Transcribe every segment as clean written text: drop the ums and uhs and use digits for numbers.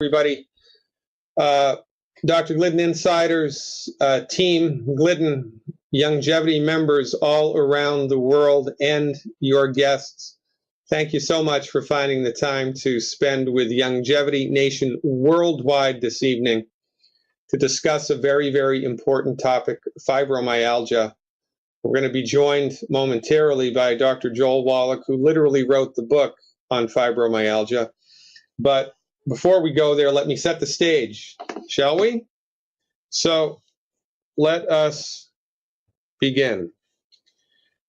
Everybody. Dr. Glidden Insiders, team Glidden Youngevity members all around the world, and your guests. Thank you so much for finding the time to spend with Youngevity Nation worldwide this evening to discuss a very, very important topic, fibromyalgia. We're going to be joined momentarily by Dr. Joel Wallach, who literally wrote the book on fibromyalgia. But before we go there, let me set the stage, shall we? So let us begin.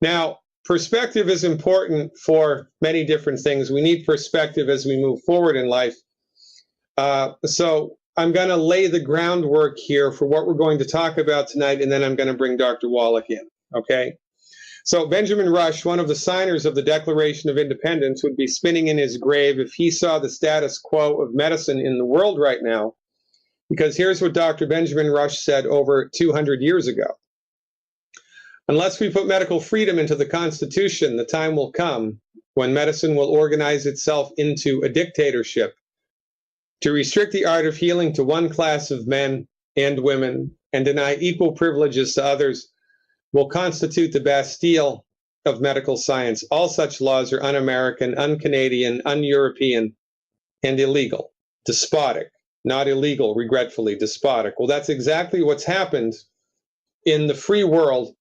Now, perspective is important for many different things. We need perspective as we move forward in life. So I'm going to lay the groundwork here for what we're going to talk about tonight, and then I'm going to bring Dr. Wallach in, okay? So Benjamin Rush, one of the signers of the Declaration of Independence, would be spinning in his grave if he saw the status quo of medicine in the world right now, because here's what Dr. Benjamin Rush said over 200 years ago. Unless we put medical freedom into the Constitution, the time will come when medicine will organize itself into a dictatorship. To restrict the art of healing to one class of men and women and deny equal privileges to others will constitute the Bastille of medical science. All such laws are un-American, un-Canadian, un-European, and illegal. Despotic. Not illegal, regretfully, despotic. Well, that's exactly what's happened in the free world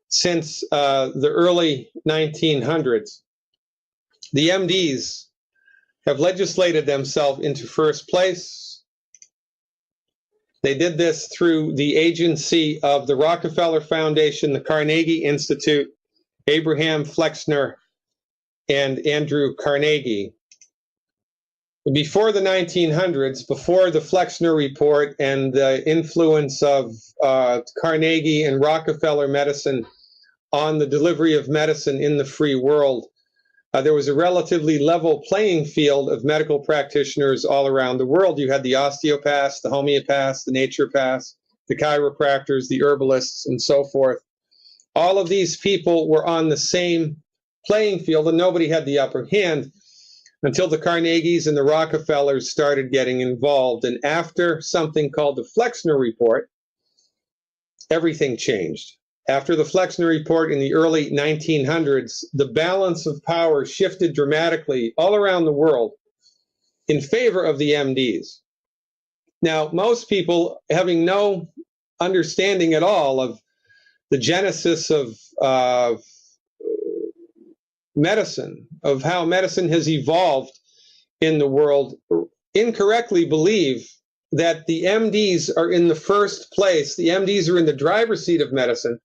since the early 1900s. The MDs have legislated themselves into first place. They did this through the agency of the Rockefeller Foundation, the Carnegie Institute, Abraham Flexner, and Andrew Carnegie. Before the 1900s, before the Flexner Report and the influence of Carnegie and Rockefeller medicine on the delivery of medicine in the free world, there was a relatively level playing field of medical practitioners all around the world. You had the osteopaths, the homeopaths, the naturopaths, the chiropractors, the herbalists, and so forth. All of these people were on the same playing field, and nobody had the upper hand until the Carnegies and the Rockefellers started getting involved. And after something called the Flexner Report, everything changed. After the Flexner Report in the early 1900s, the balance of power shifted dramatically all around the world in favor of the MDs. Now, most people, having no understanding at all of the genesis of medicine, of how medicine has evolved in the world, incorrectly believe that the MDs are in the first place. The MDs are in the driver's seat of medicine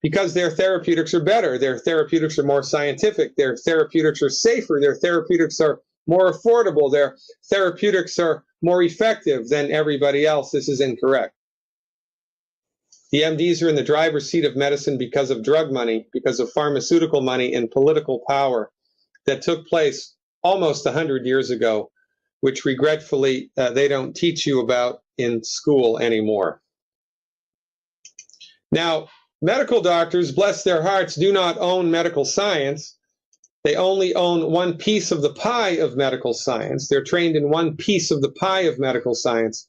because their therapeutics are better. Their therapeutics are more scientific. Their therapeutics are safer. Their therapeutics are more affordable. Their therapeutics are more effective than everybody else. This is incorrect. The MDs are in the driver's seat of medicine because of drug money, because of pharmaceutical money and political power that took place almost 100 years ago, which regretfully they don't teach you about in school anymore. Now, medical doctors, bless their hearts, do not own medical science. They only own one piece of the pie of medical science. They're trained in one piece of the pie of medical science.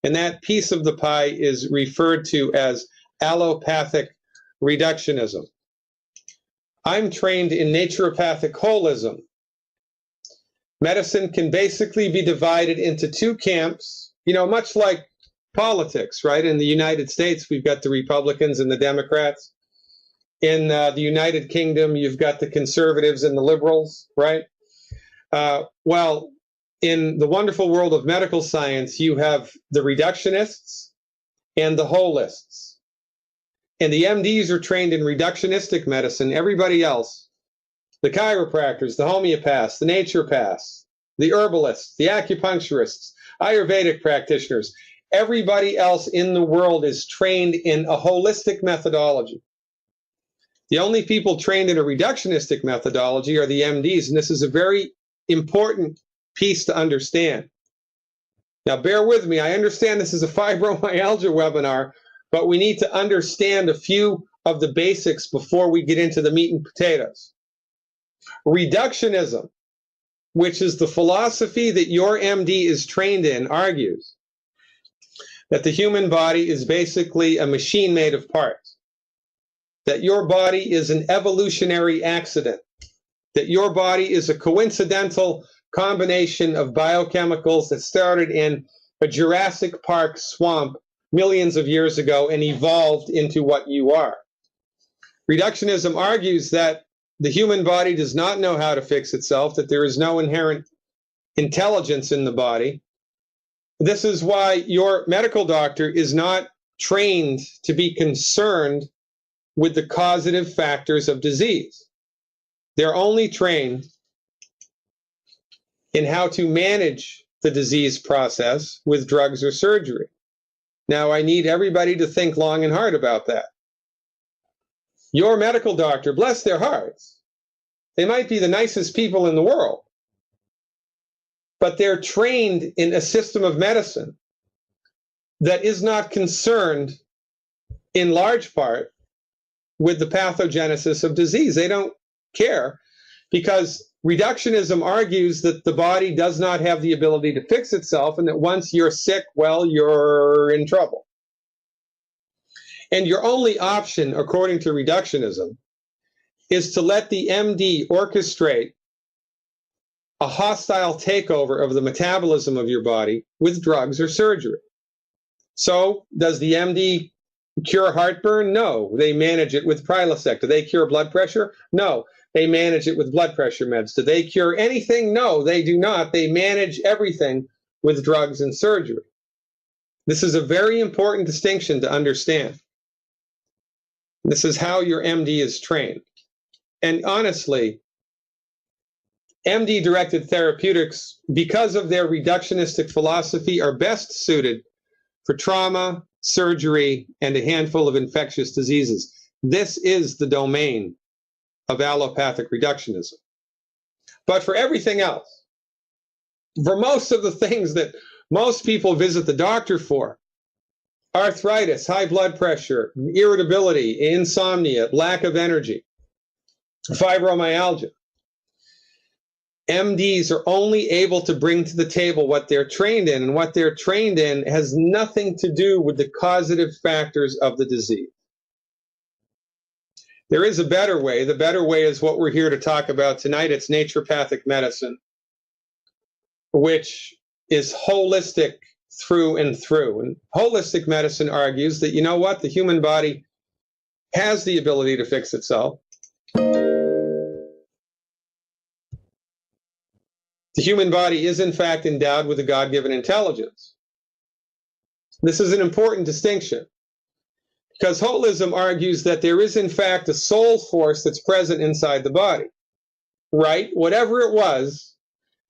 And that piece of the pie is referred to as allopathic reductionism. I'm trained in naturopathic holism. Medicine can basically be divided into two camps, you know, much like politics, right? In the United States, we've got the Republicans and the Democrats. In the United Kingdom, you've got the conservatives and the liberals, right? Well, in the wonderful world of medical science, you have the reductionists and the holists. And the MDs are trained in reductionistic medicine. Everybody else, the chiropractors, the homeopaths, the naturopaths, the herbalists, the acupuncturists, Ayurvedic practitioners, everybody else in the world is trained in a holistic methodology. The only people trained in a reductionistic methodology are the MDs, and this is a very important piece to understand. Now, bear with me. I understand this is a fibromyalgia webinar, but we need to understand a few of the basics before we get into the meat and potatoes. Reductionism which is the philosophy that your MD is trained in, argues that the human body is basically a machine made of parts, that your body is an evolutionary accident, that your body is a coincidental combination of biochemicals that started in a Jurassic Park swamp millions of years ago and evolved into what you are. Reductionism argues that the human body does not know how to fix itself, that there is no inherent intelligence in the body. This is why your medical doctor is not trained to be concerned with the causative factors of disease. They're only trained in how to manage the disease process with drugs or surgery. Now, I need everybody to think long and hard about that. Your medical doctor, bless their hearts, they might be the nicest people in the world, but they're trained in a system of medicine that is not concerned, in large part, with the pathogenesis of disease. They don't care, because reductionism argues that the body does not have the ability to fix itself, and that once you're sick, well, you're in trouble. And your only option, according to reductionism, is to let the MD orchestrate a hostile takeover of the metabolism of your body with drugs or surgery. So, does the MD cure heartburn? No. They manage it with Prilosec. Do they cure blood pressure? No. They manage it with blood pressure meds. Do they cure anything? No, they do not. They manage everything with drugs and surgery. This is a very important distinction to understand. This is how your MD is trained. And honestly, MD-directed therapeutics, because of their reductionistic philosophy, are best suited for trauma, surgery, and a handful of infectious diseases. This is the domain of allopathic reductionism. But for everything else, for most of the things that most people visit the doctor for, arthritis, high blood pressure, irritability, insomnia, lack of energy, fibromyalgia, MDs are only able to bring to the table what they're trained in, and what they're trained in has nothing to do with the causative factors of the disease. There is a better way. The better way is what we're here to talk about tonight. It's naturopathic medicine, which is holistic through and through. And holistic medicine argues that, you know what, the human body has the ability to fix itself. The human body is, in fact, endowed with a God-given intelligence. This is an important distinction, because holism argues that there is, in fact, a soul force that's present inside the body, right? Whatever it was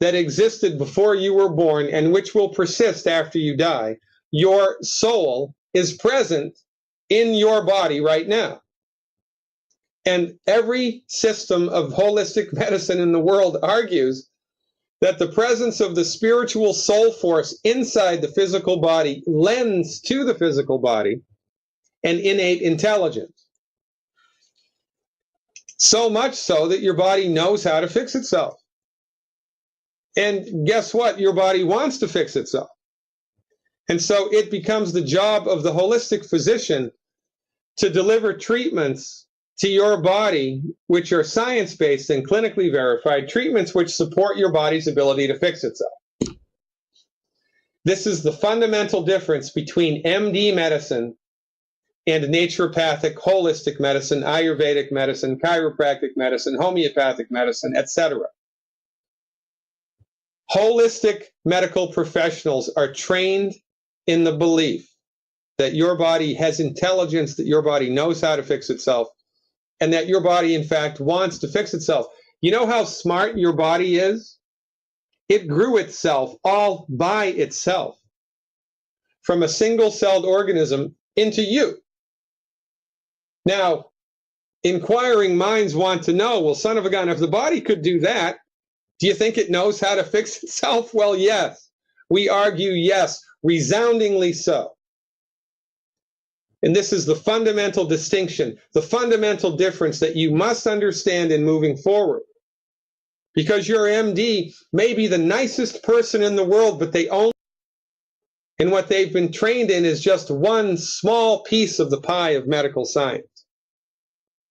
that existed before you were born and which will persist after you die, your soul is present in your body right now. And every system of holistic medicine in the world argues that the presence of the spiritual soul force inside the physical body lends to the physical body an innate intelligence. So much so that your body knows how to fix itself. And guess what? Your body wants to fix itself. And so it becomes the job of the holistic physician to deliver treatments to your body which are science-based and clinically verified, treatments which support your body's ability to fix itself. This is the fundamental difference between MD medicine and naturopathic, holistic medicine, Ayurvedic medicine, chiropractic medicine, homeopathic medicine, etc. Holistic medical professionals are trained in the belief that your body has intelligence, that your body knows how to fix itself, and that your body, in fact, wants to fix itself. You know how smart your body is? It grew itself all by itself from a single-celled organism into you. Now, inquiring minds want to know, well, son of a gun, if the body could do that, do you think it knows how to fix itself? Well, yes. We argue yes, resoundingly so. And this is the fundamental distinction, the fundamental difference that you must understand in moving forward. Because your MD may be the nicest person in the world, but they only, and what they've been trained in is just one small piece of the pie of medical science.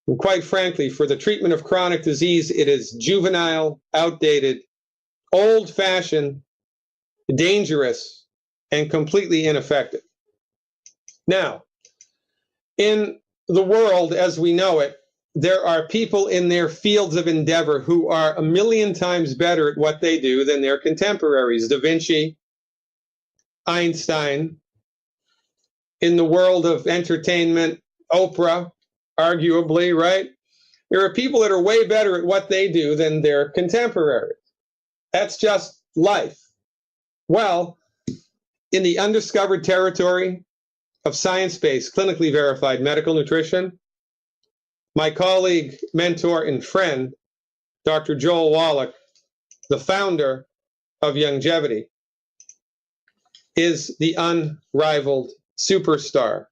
And quite frankly, for the treatment of chronic disease, it is juvenile, outdated, old-fashioned, dangerous, and completely ineffective. Now, in the world as we know it, there are people in their fields of endeavor who are 1,000,000 times better at what they do than their contemporaries. Da Vinci, Einstein. In the world of entertainment, Oprah, arguably, right? There are people that are way better at what they do than their contemporaries. That's just life. Well, in the undiscovered territory of science-based, clinically verified medical nutrition, my colleague, mentor, and friend, Dr. Joel Wallach, the founder of Youngevity, is the unrivaled superstar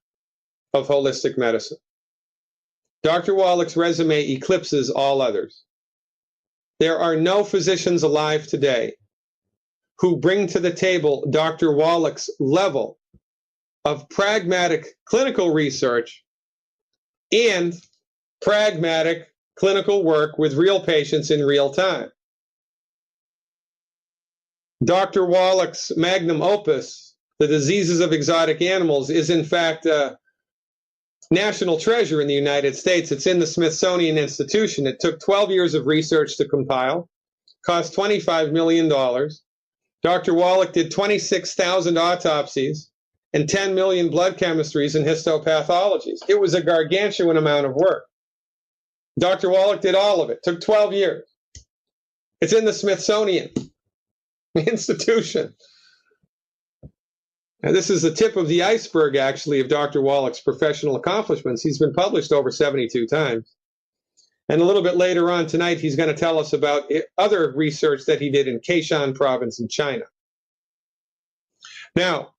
of holistic medicine. Dr. Wallach's resume eclipses all others. There are no physicians alive today who bring to the table Dr. Wallach's level of pragmatic clinical research and pragmatic clinical work with real patients in real time. Dr. Wallach's magnum opus, The Diseases of Exotic Animals, is in fact a national treasure in the United States. It's in the Smithsonian Institution. It took 12 years of research to compile, cost $25 million. Dr. Wallach did 26,000 autopsies and 10 million blood chemistries and histopathologies. It was a gargantuan amount of work. Dr. Wallach did all of it. Took 12 years. It's in the Smithsonian Institution. Now, this is the tip of the iceberg, actually, of Dr. Wallach's professional accomplishments. He's been published over 72 times. And a little bit later on tonight, he's going to tell us about other research that he did in Kaishan province in China. Now,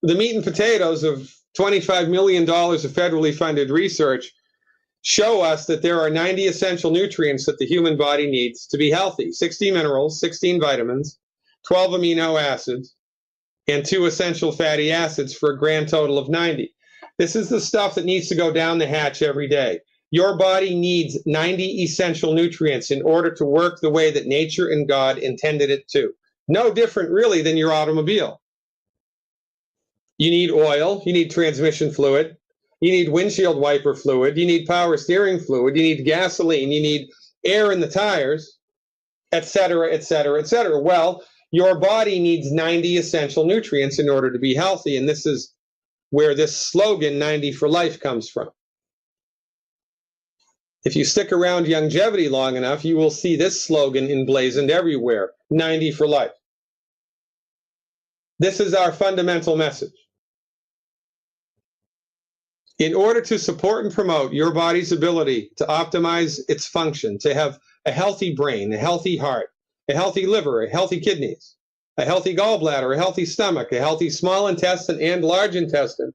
the meat and potatoes of $25 million of federally funded research show us that there are 90 essential nutrients that the human body needs to be healthy. 60 minerals, 16 vitamins, 12 amino acids, and 2 essential fatty acids for a grand total of 90. This is the stuff that needs to go down the hatch every day. Your body needs 90 essential nutrients in order to work the way that nature and God intended it to. No different, really, than your automobile. You need oil, you need transmission fluid, you need windshield wiper fluid, you need power steering fluid, you need gasoline, you need air in the tires, etc., etc., etc. Well, your body needs 90 essential nutrients in order to be healthy, and this is where this slogan, 90 for life, comes from. If you stick around Youngevity long enough, you will see this slogan emblazoned everywhere, 90 for life. This is our fundamental message. In order to support and promote your body's ability to optimize its function, to have a healthy brain, a healthy heart, a healthy liver, a healthy kidneys, a healthy gallbladder, a healthy stomach, a healthy small intestine and large intestine,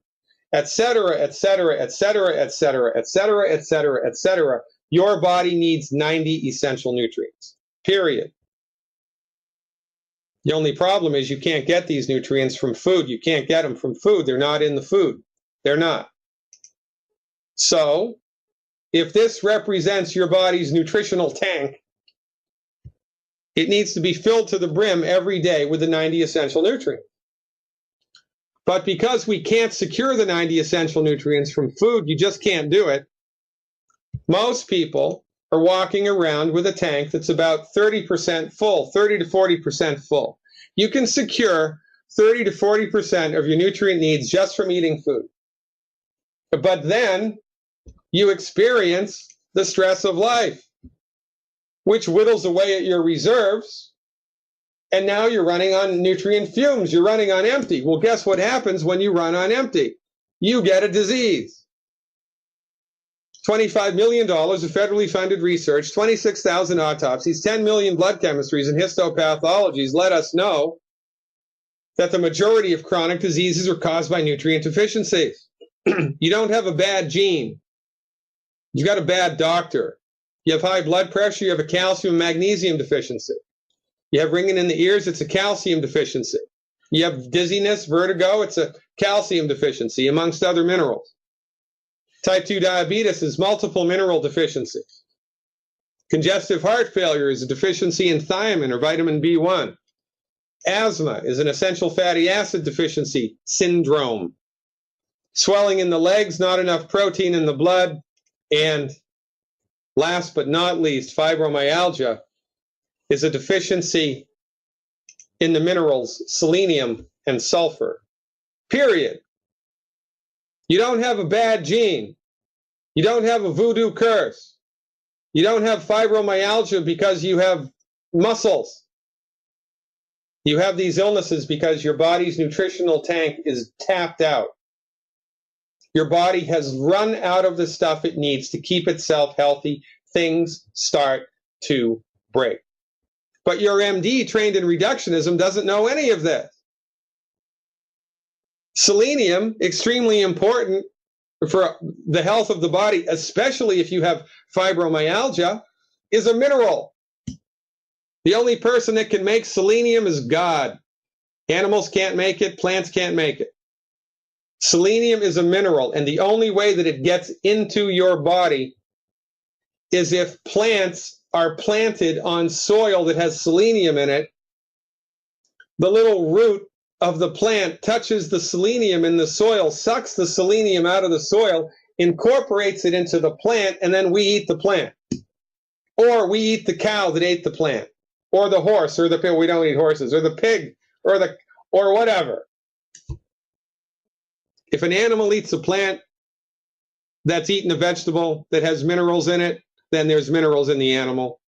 etc., etc., etc., etc., etc., etc., etc., your body needs 90 essential nutrients, period. The only problem is you can't get these nutrients from food. You can't get them from food. They're not in the food. They're not. So, if this represents your body's nutritional tank, it needs to be filled to the brim every day with the 90 essential nutrients. But because we can't secure the 90 essential nutrients from food, you just can't do it. Most people are walking around with a tank that's about 30% full, 30 to 40% full. You can secure 30 to 40% of your nutrient needs just from eating food. But then you experience the stress of life, which whittles away at your reserves, and now you're running on nutrient fumes. You're running on empty. Well, guess what happens when you run on empty? You get a disease. $25 million of federally funded research, 26,000 autopsies, 10 million blood chemistries and histopathologies let us know that the majority of chronic diseases are caused by nutrient deficiencies. You don't have a bad gene. You've got a bad doctor. You have high blood pressure, you have a calcium and magnesium deficiency. You have ringing in the ears, it's a calcium deficiency. You have dizziness, vertigo, it's a calcium deficiency, amongst other minerals. Type 2 diabetes is multiple mineral deficiency. Congestive heart failure is a deficiency in thiamine or vitamin B1. Asthma is an essential fatty acid deficiency syndrome. Swelling in the legs, not enough protein in the blood. And last but not least, fibromyalgia is a deficiency in the minerals selenium and sulfur. Period. You don't have a bad gene. You don't have a voodoo curse. You don't have fibromyalgia because you have muscles. You have these illnesses because your body's nutritional tank is tapped out. Your body has run out of the stuff it needs to keep itself healthy. Things start to break. But your MD trained in reductionism doesn't know any of this. Selenium, extremely important for the health of the body, especially if you have fibromyalgia, is a mineral. The only person that can make selenium is God. Animals can't make it, plants can't make it. Selenium is a mineral, and the only way that it gets into your body is if plants are planted on soil that has selenium in it. The little root of the plant touches the selenium in the soil, sucks the selenium out of the soil, incorporates it into the plant, and then we eat the plant. Or we eat the cow that ate the plant, or the horse, or the pig. We don't eat horses, or the pig, or whatever. If an animal eats a plant that's eaten a vegetable that has minerals in it, then there's minerals in the animal.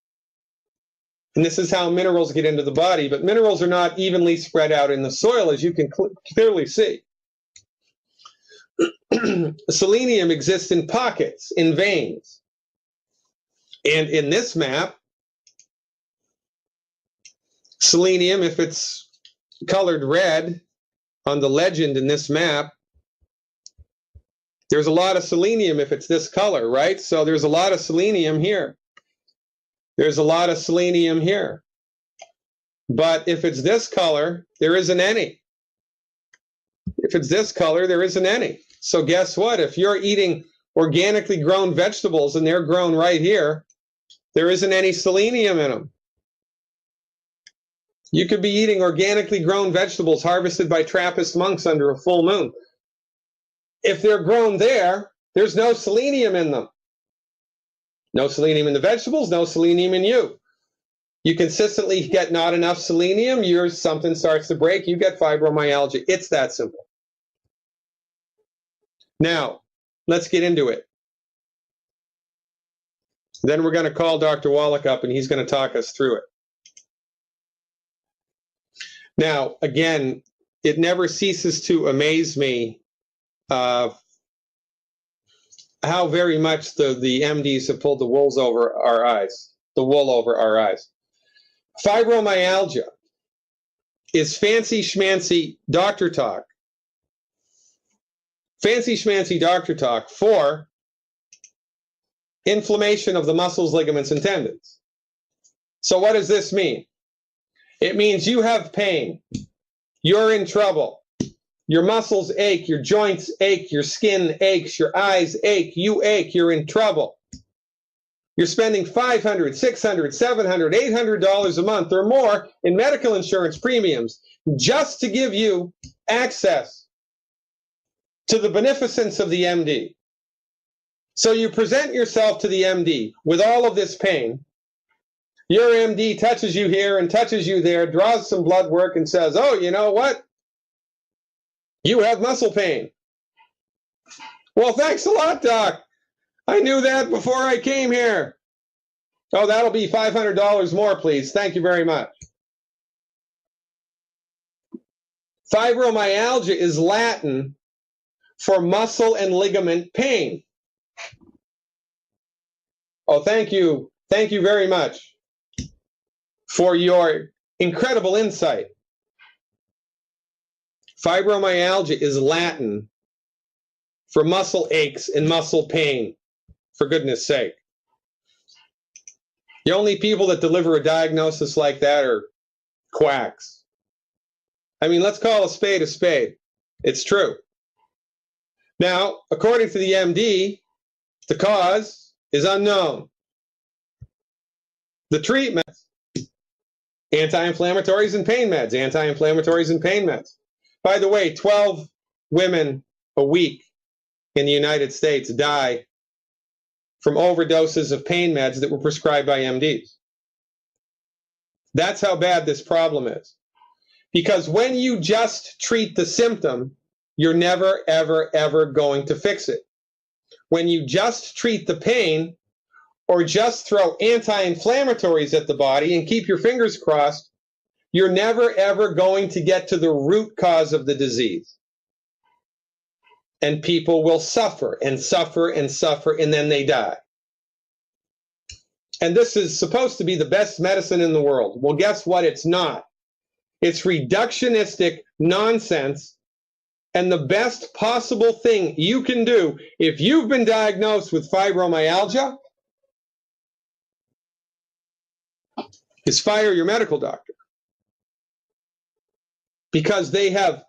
And this is how minerals get into the body. But minerals are not evenly spread out in the soil, as you can clearly see. Selenium exists in pockets, in veins. And in this map, selenium, if it's colored red on the legend in this map, there's a lot of selenium if it's this color, right? So there's a lot of selenium here. There's a lot of selenium here. But if it's this color, there isn't any. If it's this color, there isn't any. So guess what? If you're eating organically grown vegetables and they're grown right here, there isn't any selenium in them. You could be eating organically grown vegetables harvested by Trappist monks under a full moon. If they're grown there, there's no selenium in them. No selenium in the vegetables, no selenium in you. You consistently get not enough selenium, something starts to break, you get fibromyalgia. It's that simple. Now, let's get into it. Then we're going to call Dr. Wallach up and he's going to talk us through it. Now, again, it never ceases to amaze me how very much the MDs have pulled the wool over our eyes. Fibromyalgia is fancy schmancy doctor talk. Fancy schmancy doctor talk for inflammation of the muscles, ligaments, and tendons. So what does this mean? It means you have pain. You're in trouble. Your muscles ache, your joints ache, your skin aches, your eyes ache, you ache, you're in trouble. You're spending $500, $600, $700, $800 a month or more in medical insurance premiums just to give you access to the beneficence of the MD. So you present yourself to the MD with all of this pain. Your MD touches you here and touches you there, draws some blood work and says, oh, you know what? You have muscle pain. Well, thanks a lot, Doc. I knew that before I came here. Oh, that'll be $500 more, please. Thank you very much. Fibromyalgia is Latin for muscle and ligament pain. Oh, thank you. Thank you very much for your incredible insight. Fibromyalgia is Latin for muscle aches and muscle pain, for goodness sake. The only people that deliver a diagnosis like that are quacks. I mean, let's call a spade a spade. It's true. Now, according to the MD, the cause is unknown. The treatment, anti-inflammatories and pain meds, anti-inflammatories and pain meds. By the way, 12 women a week in the United States die from overdoses of pain meds that were prescribed by MDs. That's how bad this problem is. Because when you just treat the symptom, you're never, ever, ever going to fix it. When you just treat the pain or just throw anti-inflammatories at the body and keep your fingers crossed, you're never, ever going to get to the root cause of the disease. And people will suffer and suffer and suffer, and then they die. And this is supposed to be the best medicine in the world. Well, guess what? It's not. It's reductionistic nonsense. And the best possible thing you can do if you've been diagnosed with fibromyalgia is fire your medical doctor. Because they have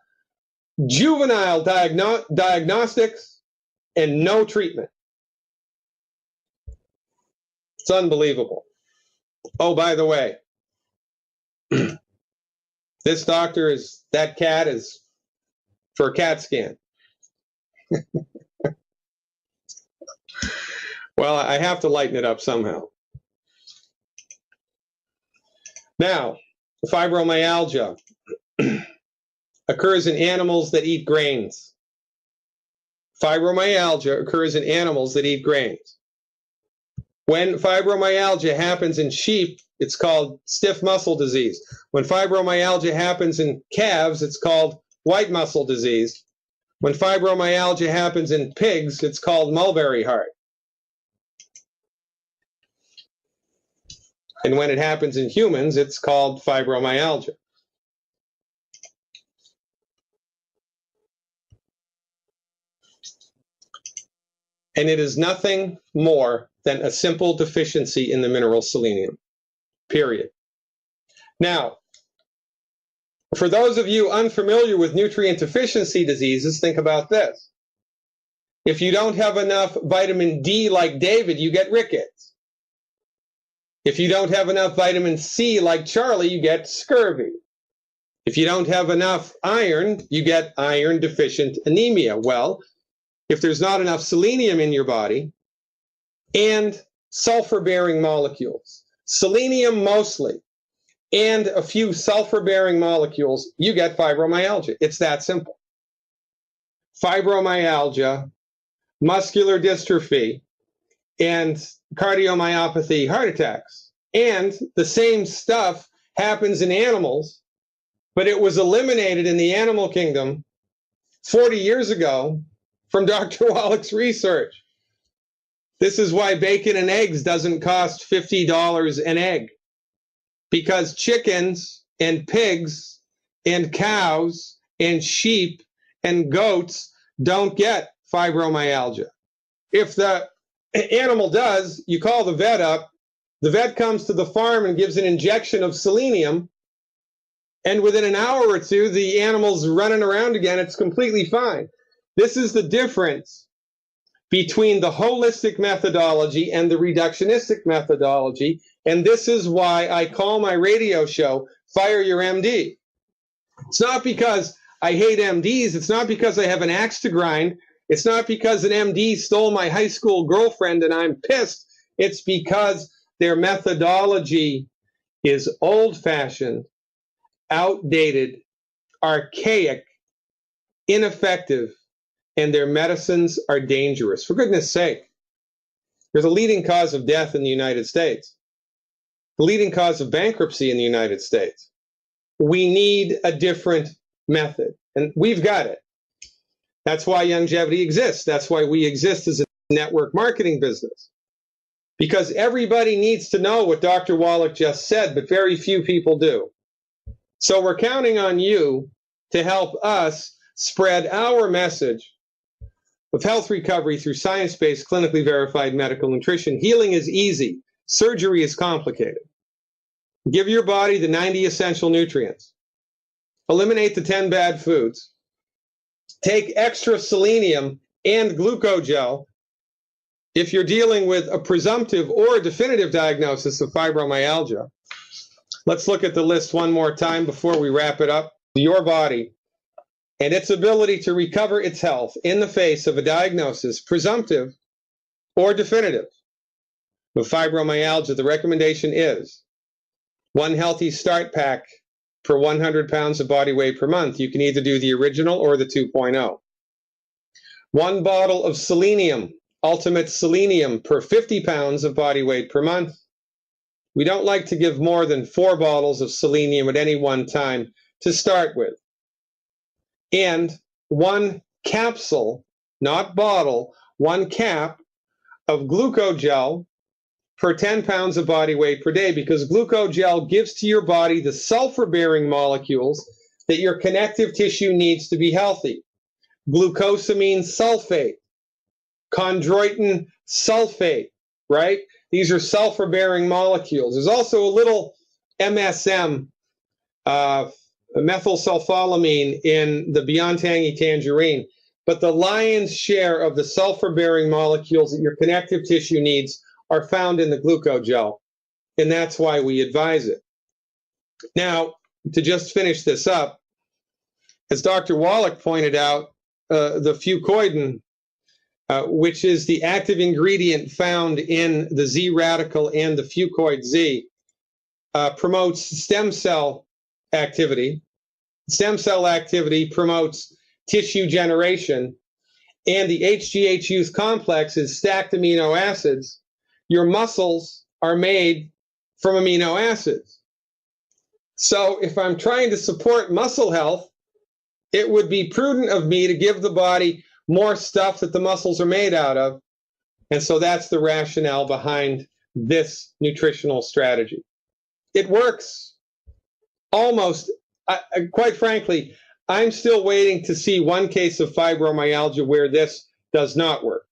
juvenile diagnostics and no treatment. It's unbelievable. Oh, by the way, this doctor is, that cat is for a CAT scan. Well, I have to lighten it up somehow. Now, fibromyalgia occurs in animals that eat grains. Fibromyalgia occurs in animals that eat grains. When fibromyalgia happens in sheep, it's called stiff muscle disease. When fibromyalgia happens in calves, it's called white muscle disease. When fibromyalgia happens in pigs, it's called mulberry heart. And when it happens in humans, it's called fibromyalgia. And it is nothing more than a simple deficiency in the mineral selenium, period. Now, for those of you unfamiliar with nutrient deficiency diseases, think about this. If you don't have enough vitamin D like David, you get rickets. If you don't have enough vitamin C like Charlie, you get scurvy. If you don't have enough iron, you get iron deficient anemia. Well, if there's not enough selenium in your body and sulfur-bearing molecules, selenium mostly, and a few sulfur-bearing molecules, you get fibromyalgia. It's that simple. Fibromyalgia, muscular dystrophy, and cardiomyopathy, heart attacks. And the same stuff happens in animals, but it was eliminated in the animal kingdom 40 years ago from Dr. Wallach's research. This is why bacon and eggs doesn't cost $50 an egg. Because chickens and pigs and cows and sheep and goats don't get fibromyalgia. If the animal does, you call the vet up, the vet comes to the farm and gives an injection of selenium, and within an hour or two, the animal's running around again, it's completely fine. This is the difference between the holistic methodology and the reductionistic methodology, and this is why I call my radio show Fire Your MD. It's not because I hate MDs, it's not because I have an axe to grind, it's not because an MD stole my high school girlfriend and I'm pissed, it's because their methodology is old-fashioned, outdated, archaic, ineffective, and their medicines are dangerous. For goodness sake, there's a leading cause of death in the United States, the leading cause of bankruptcy in the United States. We need a different method, and we've got it. That's why Youngevity exists. That's why we exist as a network marketing business. Because everybody needs to know what Dr. Wallach just said, but very few people do. So we're counting on you to help us spread our message of health recovery through science-based, clinically verified medical nutrition. Healing is easy. Surgery is complicated. Give your body the 90 essential nutrients. Eliminate the 10 bad foods. Take extra selenium and glucogel if you're dealing with a presumptive or a definitive diagnosis of fibromyalgia. Let's look at the list one more time before we wrap it up. Your body and its ability to recover its health in the face of a diagnosis, presumptive or definitive, of fibromyalgia. The recommendation is 1 healthy start pack per 100 pounds of body weight per month. You can either do the original or the 2.0. 1 bottle of selenium, ultimate selenium, per 50 pounds of body weight per month. We don't like to give more than 4 bottles of selenium at any one time to start with. And 1 capsule, not bottle, 1 cap of glucogel per 10 pounds of body weight per day, because glucogel gives to your body the sulfur-bearing molecules that your connective tissue needs to be healthy. Glucosamine sulfate, chondroitin sulfate, right? These are sulfur-bearing molecules. There's also a little MSM, methylsulfolamine, in the Beyond Tangy Tangerine. But the lion's share of the sulfur-bearing molecules that your connective tissue needs are found in the glucogel, and that's why we advise it. Now, to just finish this up, as Dr. Wallach pointed out, the fucoidan, which is the active ingredient found in the Z radical and the fucoid Z, promotes stem cell activity. Stem cell activity promotes tissue generation, and the HGH youth complex is stacked amino acids. Your muscles are made from amino acids. So if I'm trying to support muscle health, it would be prudent of me to give the body more stuff that the muscles are made out of. And so that's the rationale behind this nutritional strategy. It works almost, quite frankly, I'm still waiting to see 1 case of fibromyalgia where this does not work,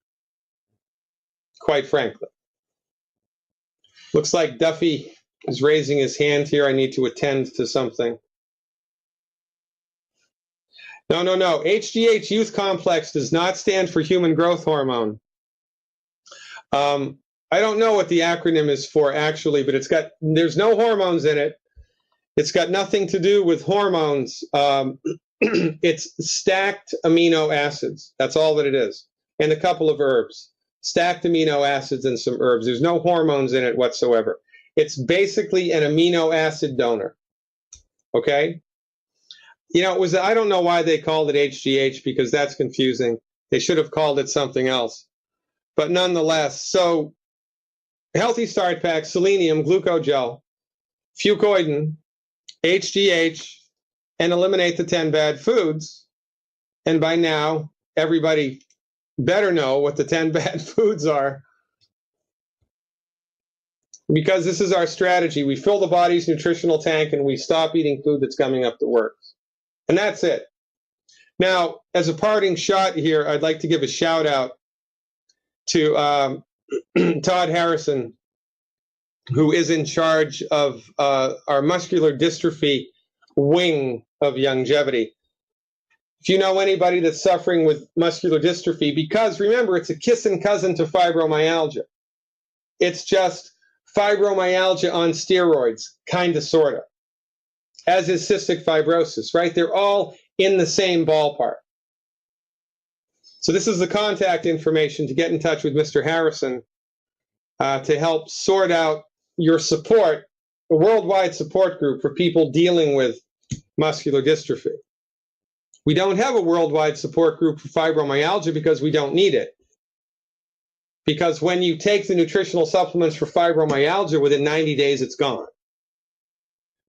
quite frankly. Looks like Duffy is raising his hand here. I need to attend to something. No. HGH youth complex does not stand for human growth hormone. I don't know what the acronym is for actually, but there's no hormones in it. It's got nothing to do with hormones. It's stacked amino acids. That's all that it is. And a couple of herbs. Stacked amino acids and some herbs. There's no hormones in it whatsoever. It's basically an amino acid donor. Okay? You know, I don't know why they called it HGH, because that's confusing. They should have called it something else. But nonetheless, so healthy start pack, selenium, glucogel, fucoidan, HGH, and eliminate the 10 bad foods. And by now, everybody better know what the 10 bad foods are, because this is our strategy. We fill the body's nutritional tank and we stop eating food that's coming up the works. And that's it. Now, as a parting shot here, I'd like to give a shout out to Todd Harrison, who is in charge of our muscular dystrophy wing of Youngevity. If you know anybody that's suffering with muscular dystrophy, because remember, it's a kissing cousin to fibromyalgia. It's just fibromyalgia on steroids, kind of, sort of, as is cystic fibrosis, right? They're all in the same ballpark. So this is the contact information to get in touch with Mr. Harrison to help sort out your support, a worldwide support group for people dealing with muscular dystrophy. We don't have a worldwide support group for fibromyalgia because we don't need it. Because when you take the nutritional supplements for fibromyalgia, within 90 days, it's gone.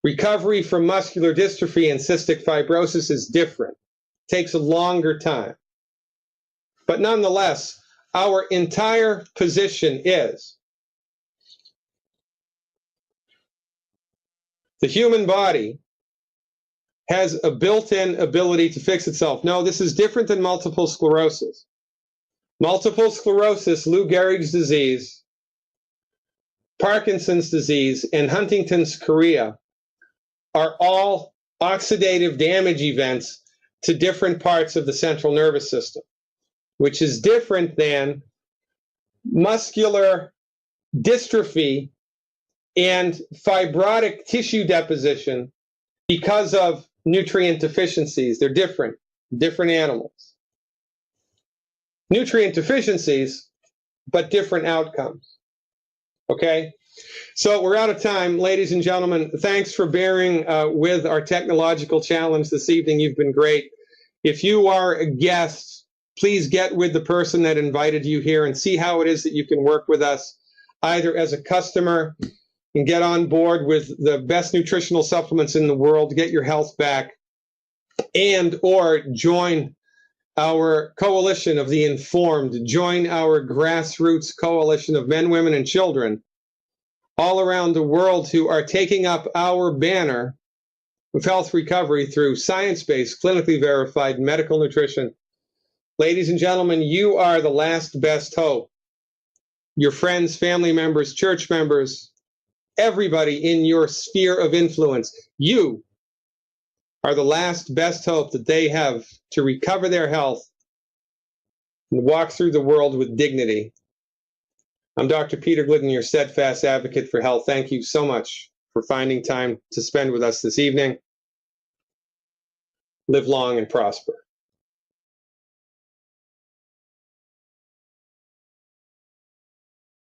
Recovery from muscular dystrophy and cystic fibrosis is different. It takes a longer time. But nonetheless, our entire position is the human body has a built-in ability to fix itself. No, this is different than multiple sclerosis. Multiple sclerosis, Lou Gehrig's disease, Parkinson's disease, and Huntington's chorea are all oxidative damage events to different parts of the central nervous system, which is different than muscular dystrophy and fibrotic tissue deposition because of nutrient deficiencies. They're different animals. Nutrient deficiencies, but different outcomes. Okay? So we're out of time, ladies and gentlemen. Thanks for bearing with our technological challenge this evening. You've been great. If you are a guest, please get with the person that invited you here and see how it is that you can work with us, either as a customer and get on board with the best nutritional supplements in the world, get your health back, and or join our coalition of the informed, join our grassroots coalition of men, women, and children all around the world who are taking up our banner of health recovery through science-based, clinically verified medical nutrition. Ladies and gentlemen, you are the last best hope. Your friends, family members, church members, everybody in your sphere of influence, you are the last best hope that they have to recover their health and walk through the world with dignity. I'm Dr. Peter Glidden, your steadfast advocate for health. Thank you so much for finding time to spend with us this evening. Live long and prosper.